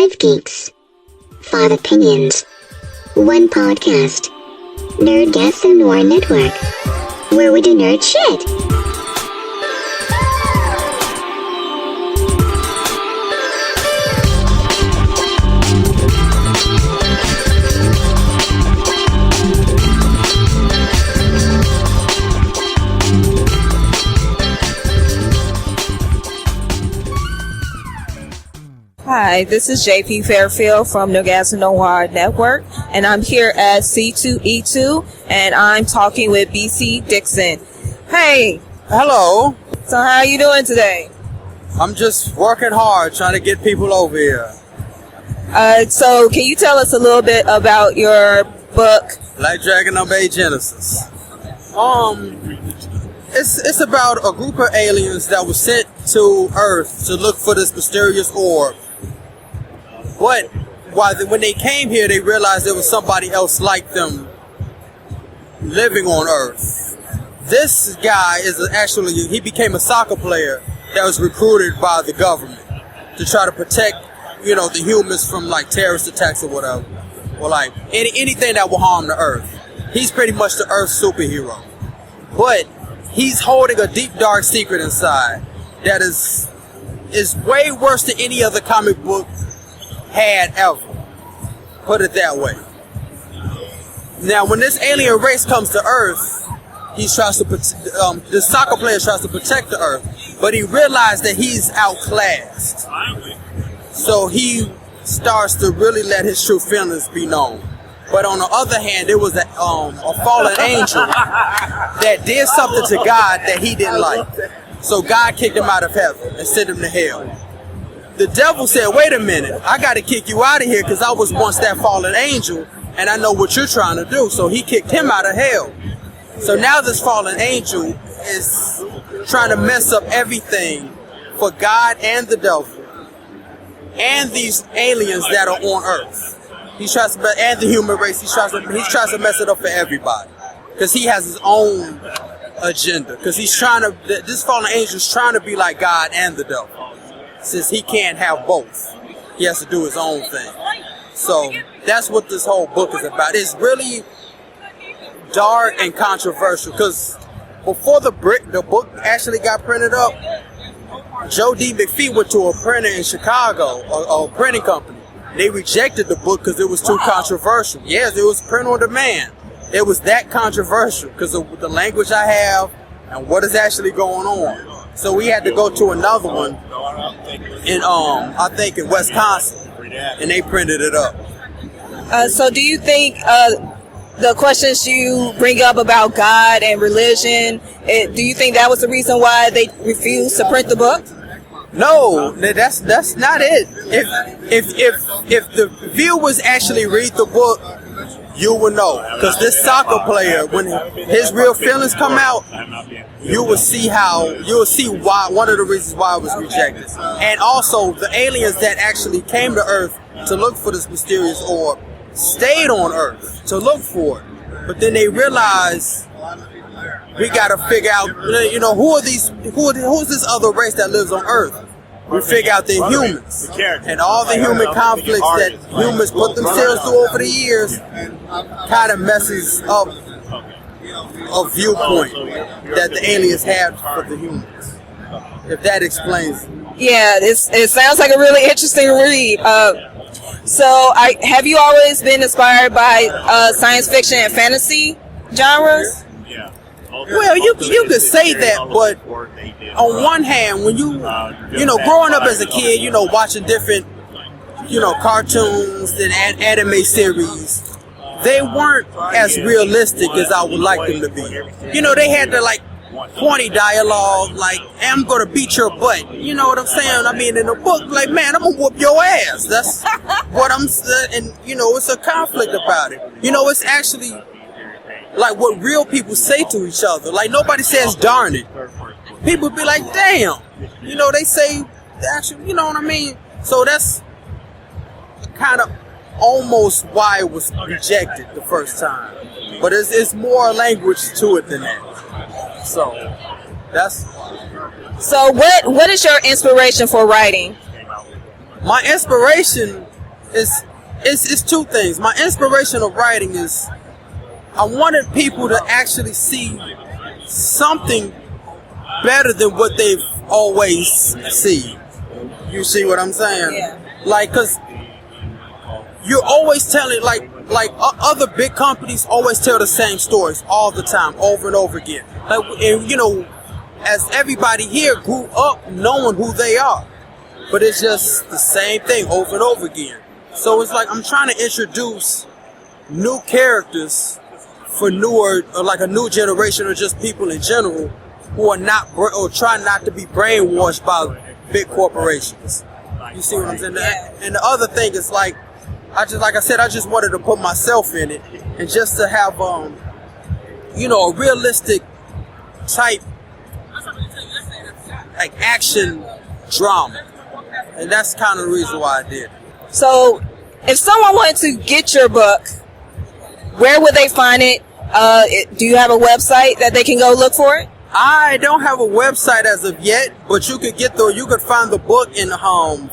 Five geeks. Five opinions. One podcast. Nerdgasm Noir Network. Where we do nerd shit. Hi, this is JP Fairfield from Nerdgasm Noir Network, and I'm here at C2E2, and I'm talking with BC Dixon. Hey! Hello. So how are you doing today? I'm just working hard trying to get people over here. So can you tell us a little bit about your book? Like Dragon Number 8 Genesis. It's about a group of aliens that was sent to Earth to look for this mysterious orb. But when they came here, they realized there was somebody else like them living on Earth. This guy he became a soccer player that was recruited by the government to try to protect, the humans from like terrorist attacks or whatever, or like anything that will harm the Earth. He's pretty much the Earth superhero, but he's holding a deep dark secret inside that is way worse than any other comic book had ever. Put it that way. Now, when this alien race comes to Earth, the soccer player tries to protect the Earth, but he realized that he's outclassed. So he starts to really let his true feelings be known. But on the other hand, there was a fallen angel that did something to God that he didn't like. So God kicked him out of heaven and sent him to hell. The devil said, wait a minute, I got to kick you out of here because I was once that fallen angel and I know what you're trying to do. So he kicked him out of hell. So now this fallen angel is trying to mess up everything for God and the devil and these aliens that are on Earth. He tries to, and the human race, he tries to mess it up for everybody because he has his own agenda. Because this fallen angel is trying to be like God and the devil. Since he can't have both, he has to do his own thing. So that's what this whole book is about. It's really dark and controversial because before the book actually got printed up, Joe D. McPhee went to a printer in Chicago, a printing company. They rejected the book because it was too controversial. Yes, it was print on demand. It was that controversial because of the language I have and what is actually going on. So we had to go to another one in, I think in Wisconsin, and they printed it up. So do you think the questions you bring up about God and religion, do you think that was the reason why they refused to print the book? No, that's not it. If the viewers actually read the book, you will know. Because this soccer player, when his real feelings come out, you will see why, one of the reasons why it was rejected. And also, the aliens that actually came to Earth to look for this mysterious orb stayed on Earth to look for it. But then they realized, we got to figure out, who's this other race that lives on Earth? We figure out they're humans. And all the human conflicts that humans put themselves through over the years kind of messes up a viewpoint that the aliens had for the humans. If that explains it. Yeah, it sounds like a really interesting read. So have you always been inspired by science fiction and fantasy genres? Well, you could say that, but on one hand, when growing up as a kid, watching different, cartoons and anime series, they weren't as realistic as I would like them to be. They had the corny dialogue, like, I'm gonna beat your butt. You know what I'm saying? I mean, in the book, like, man, I'm gonna whoop your ass. That's what I'm saying. And, it's a conflict about it. It's actually like what real people say to each other. Like, nobody says darn it. People be like, damn. They say, actually, you know what I mean? So that's kind of almost why it was rejected the first time. But it's more language to it than that. So that's... So what is your inspiration for writing? My inspiration it's two things. My inspiration of writing is I wanted people to actually see something better than what they've always seen. You see what I'm saying? Yeah. Like, cause you're always telling, other big companies always tell the same stories all the time, over and over again. Like, and you know, as everybody here grew up knowing who they are, but it's just the same thing over and over again. So it's like I'm trying to introduce new characters for newer, or like a new generation, or just people in general who are not or try not to be brainwashed by big corporations. You see what I'm saying? Yeah. And the other thing is like I just wanted to put myself in it, and just to have you know, a realistic type like action drama, and that's kind of the reason why I did it. So, if someone wanted to get your book, where would they find it? Do you have a website that they can go look for it? I don't have a website as of yet, but you could find the book in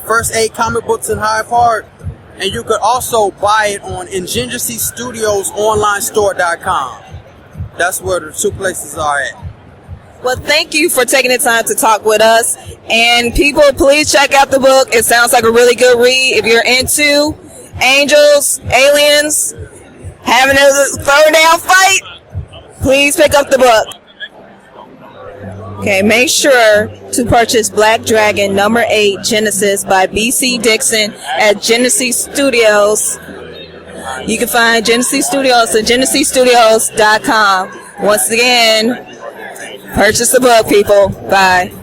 First Aid Comic Books in Hyde Park, and you could also buy it on Ingeniously Studios online store.com. That's where the two places are at. Well, thank you for taking the time to talk with us. And people, please check out the book. It sounds like a really good read. If you're into angels, aliens, having a throwdown fight, please pick up the book. Okay, make sure to purchase Black Dragon number 8 Genesis by B.C. Dixon at Genesee Studios. You can find Genesee Studios at geneseestudios.com. Once again, purchase the book, people. Bye.